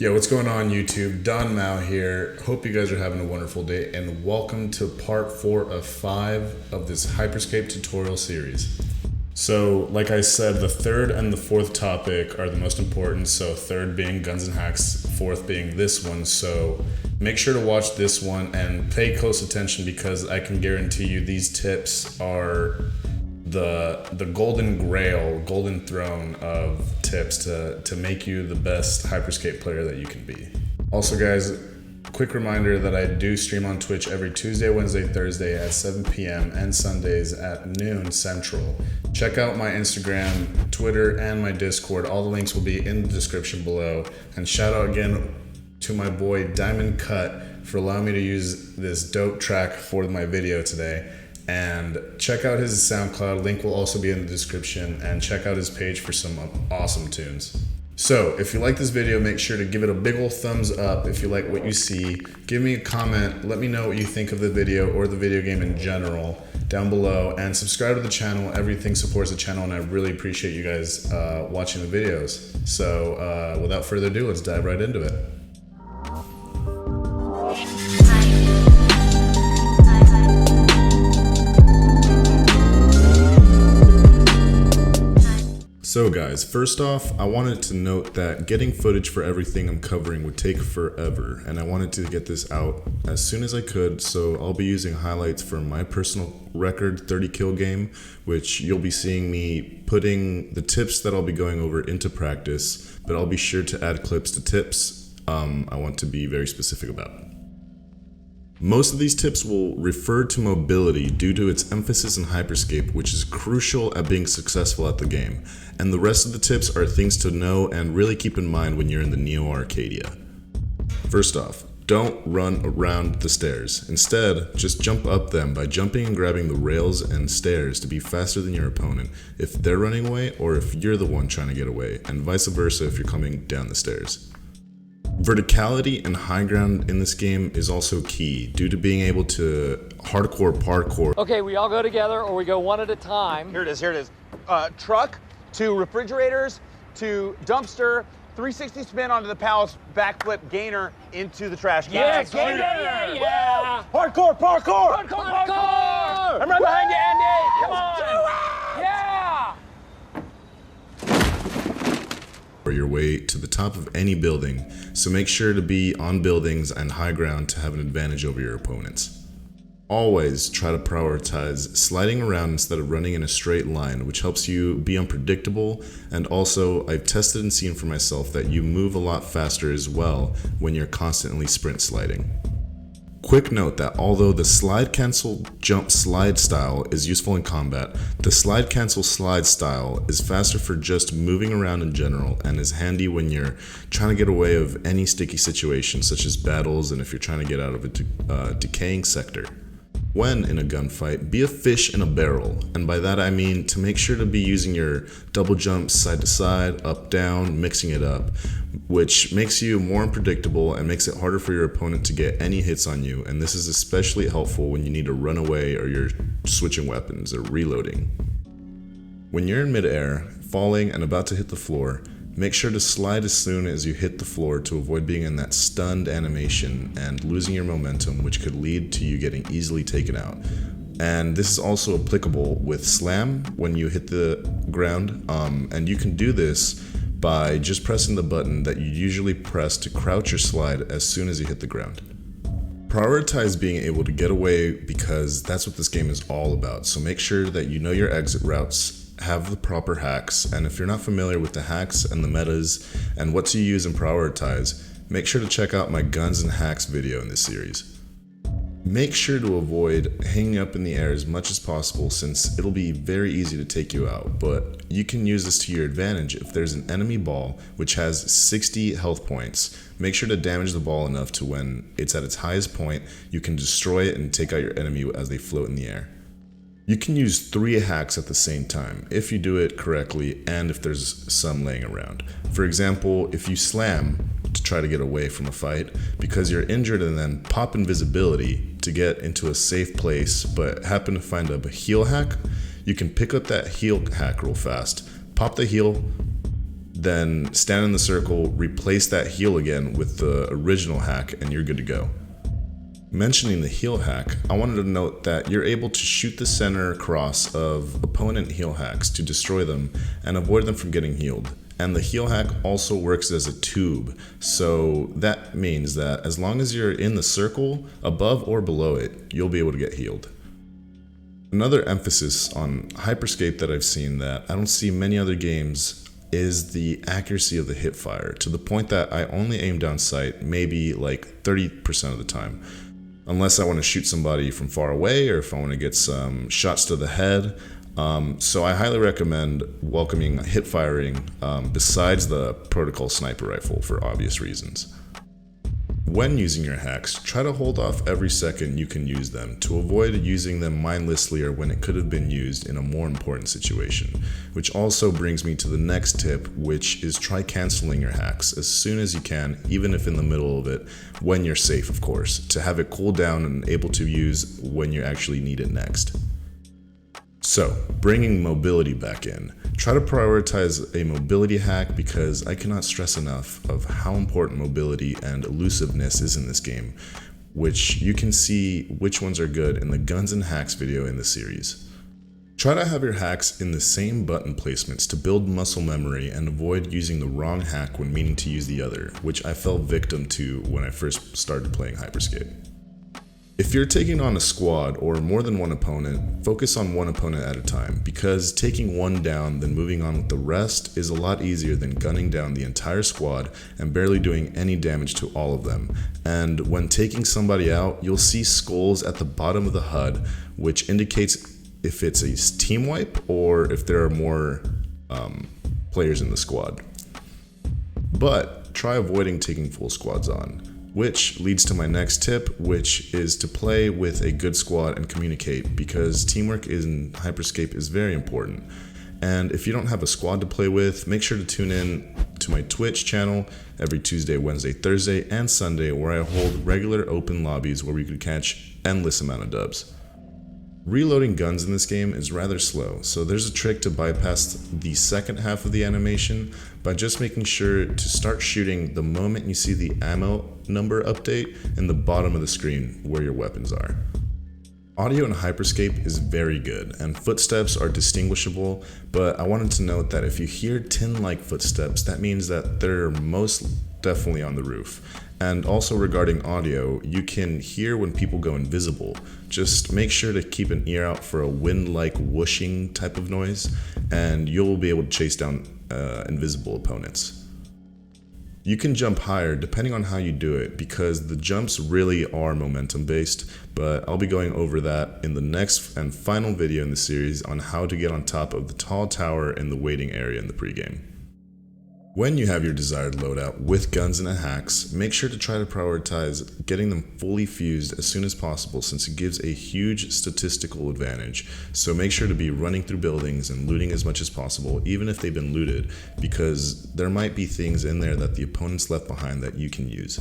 Yo, what's going on YouTube? Don Mao here. Hope you guys are having a wonderful day and welcome to part 4 of 5 of this Hyper Scape tutorial series. So, like I said, the third and the fourth topic are the most important. So third being guns and hacks, fourth being this one. So make sure to watch this one and pay close attention because I can guarantee you these tips are the golden grail, golden throne of tips to make you the best Hyperscape player that you can be. Also guys, quick reminder that I do stream on Twitch every Tuesday, Wednesday, Thursday at 7 p.m. and Sundays at noon Central. Check out my Instagram, Twitter, and my Discord. All the links will be in the description below. And shout out again to my boy Diamond Cut for allowing me to use this dope track for my video today. And check out his SoundCloud, link will also be in the description, and check out his page for some awesome tunes. So if you like this video, make sure to give it a big ol' thumbs up if you like what you see. Give me a comment, let me know what you think of the video or the video game in general down below, and subscribe to the channel. Everything supports the channel and I really appreciate you guys watching the videos. So without further ado, let's dive right into it. So guys, first off, I wanted to note that getting footage for everything I'm covering would take forever, and I wanted to get this out as soon as I could, so I'll be using highlights from my personal record 30 kill game, which you'll be seeing me putting the tips that I'll be going over into practice, but I'll be sure to add clips to tips I want to be very specific about. Most of these tips will refer to mobility due to its emphasis in Hyperscape, which is crucial at being successful at the game, and the rest of the tips are things to know and really keep in mind when you're in the Neo Arcadia. First off, don't run around the stairs. Instead, just jump up them by jumping and grabbing the rails and stairs to be faster than your opponent if they're running away or if you're the one trying to get away, and vice versa if you're coming down the stairs. Verticality and high ground in this game is also key due to being able to hardcore parkour. Okay, we all go together or we go one at a time. Here it is. Truck to refrigerators to dumpster, 360 spin onto the palace, backflip gainer into the trash can. Yeah. Hardcore parkour! Parkour! I'm right behind you, Andy! Come on! Yeah! Your way to the top of any building, so make sure to be on buildings and high ground to have an advantage over your opponents. Always try to prioritize sliding around instead of running in a straight line, which helps you be unpredictable, and also I've tested and seen for myself that you move a lot faster as well when you're constantly sprint sliding. Quick note that although the slide cancel jump slide style is useful in combat, the slide cancel slide style is faster for just moving around in general and is handy when you're trying to get away of any sticky situation such as battles and if you're trying to get out of a decaying sector. When in a gunfight, be a fish in a barrel, and by that I mean to make sure to be using your double jumps side to side, up, down, mixing it up, which makes you more unpredictable and makes it harder for your opponent to get any hits on you, and this is especially helpful when you need to run away or you're switching weapons or reloading. When you're in midair, falling and about to hit the floor, make sure to slide as soon as you hit the floor to avoid being in that stunned animation and losing your momentum, which could lead to you getting easily taken out. And this is also applicable with slam when you hit the ground, and you can do this by just pressing the button that you usually press to crouch or slide as soon as you hit the ground. Prioritize being able to get away because that's what this game is all about, so make sure that you know your exit routes, have the proper hacks, and if you're not familiar with the hacks and the metas and what to use and prioritize, make sure to check out my guns and hacks video in this series. Make sure to avoid hanging up in the air as much as possible since it'll be very easy to take you out, but you can use this to your advantage if there's an enemy ball which has 60 health points. Make sure to damage the ball enough to when it's at its highest point, you can destroy it and take out your enemy as they float in the air. You can use 3 hacks at the same time if you do it correctly and if there's some laying around. For example, if you slam to try to get away from a fight because you're injured and then pop invisibility to get into a safe place but happen to find a heal hack, you can pick up that heal hack real fast, pop the heal, then stand in the circle, replace that heal again with the original hack, and you're good to go. Mentioning the heal hack, I wanted to note that you're able to shoot the center across of opponent heal hacks to destroy them and avoid them from getting healed. And the heal hack also works as a tube, so that means that as long as you're in the circle, above or below it, you'll be able to get healed. Another emphasis on Hyper Scape that I've seen that I don't see many other games is the accuracy of the hip fire, to the point that I only aim down sight maybe like 30% of the time. Unless I want to shoot somebody from far away or if I want to get some shots to the head. So I highly recommend welcoming hip firing besides the protocol sniper rifle for obvious reasons. When using your hacks, try to hold off every second you can use them to avoid using them mindlessly or when it could have been used in a more important situation. Which also brings me to the next tip, which is try canceling your hacks as soon as you can, even if in the middle of it, when you're safe of course, to have it cool down and able to use when you actually need it next. So, bringing mobility back in. Try to prioritize a mobility hack because I cannot stress enough of how important mobility and elusiveness is in this game, which you can see which ones are good in the Guns and Hacks video in the series. Try to have your hacks in the same button placements to build muscle memory and avoid using the wrong hack when meaning to use the other, which I fell victim to when I first started playing Hyper Scape. If you're taking on a squad or more than one opponent, focus on one opponent at a time, because taking one down then moving on with the rest is a lot easier than gunning down the entire squad and barely doing any damage to all of them. And when taking somebody out, you'll see skulls at the bottom of the HUD, which indicates if it's a team wipe or if there are more players in the squad. But try avoiding taking full squads on. Which leads to my next tip, which is to play with a good squad and communicate, because teamwork in Hyper Scape is very important. And if you don't have a squad to play with, make sure to tune in to my Twitch channel every Tuesday, Wednesday, Thursday, and Sunday, where I hold regular open lobbies where we could catch endless amount of dubs. Reloading guns in this game is rather slow, so there's a trick to bypass the second half of the animation by just making sure to start shooting the moment you see the ammo number update in the bottom of the screen where your weapons are. Audio in Hyper Scape is very good, and footsteps are distinguishable, but I wanted to note that if you hear tin-like footsteps, that means that they're most definitely on the roof. And also regarding audio, you can hear when people go invisible. Just make sure to keep an ear out for a wind-like whooshing type of noise, and you'll be able to chase down invisible opponents. You can jump higher depending on how you do it, because the jumps really are momentum based, but I'll be going over that in the next and final video in the series on how to get on top of the tall tower in the waiting area in the pregame. When you have your desired loadout with guns and hacks, make sure to try to prioritize getting them fully fused as soon as possible, since it gives a huge statistical advantage. So make sure to be running through buildings and looting as much as possible, even if they've been looted, because there might be things in there that the opponents left behind that you can use.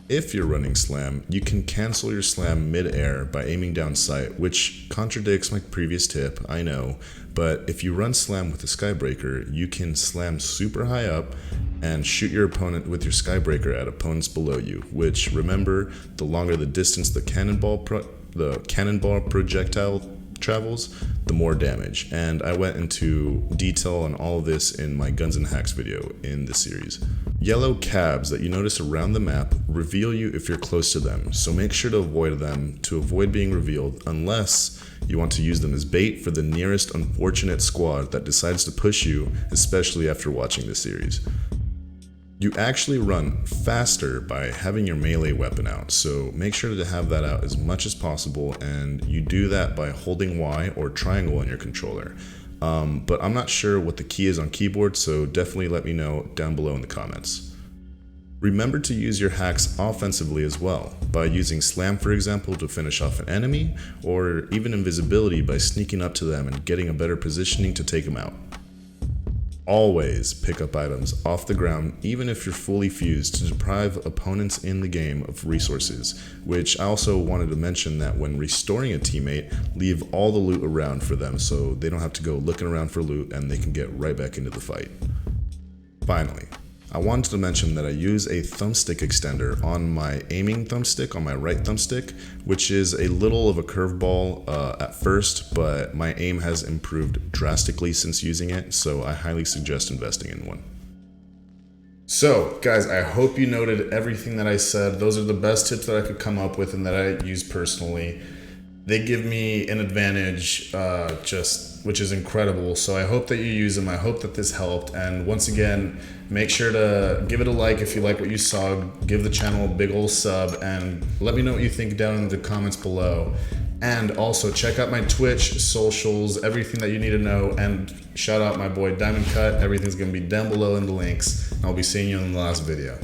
If you're running slam, you can cancel your slam mid-air by aiming down sight, which contradicts my previous tip, I know, but if you run slam with a skybreaker, you can slam super high up and shoot your opponent with your skybreaker at opponents below you, which, remember, the longer the distance the cannonball projectile travels, the more damage, and I went into detail on all of this in my Guns and Hacks video in the series. Yellow cabs that you notice around the map reveal you if you're close to them, so make sure to avoid them to avoid being revealed, unless you want to use them as bait for the nearest unfortunate squad that decides to push you, especially after watching this series. You actually run faster by having your melee weapon out, so make sure to have that out as much as possible, and you do that by holding Y or triangle on your controller. But I'm not sure what the key is on keyboard, so definitely let me know down below in the comments. Remember to use your hacks offensively as well, by using slam for example to finish off an enemy, or even invisibility by sneaking up to them and getting a better positioning to take them out. Always pick up items off the ground, even if you're fully fused, to deprive opponents in the game of resources, which I also wanted to mention that when restoring a teammate, leave all the loot around for them so they don't have to go looking around for loot and they can get right back into the fight. Finally, I wanted to mention that I use a thumbstick extender on my aiming thumbstick, on my right thumbstick, which is a little of a curveball at first, but my aim has improved drastically since using it, so I highly suggest investing in one. So, guys, I hope you noted everything that I said. Those are the best tips that I could come up with and that I use personally. They give me an advantage, which is incredible. So I hope that you use them. I hope that this helped. And once again, make sure to give it a like if you like what you saw. Give the channel a big ol' sub and let me know what you think down in the comments below. And also check out my Twitch, socials, everything that you need to know. And shout out my boy Diamond Cut. Everything's gonna be down below in the links. I'll be seeing you in the last video.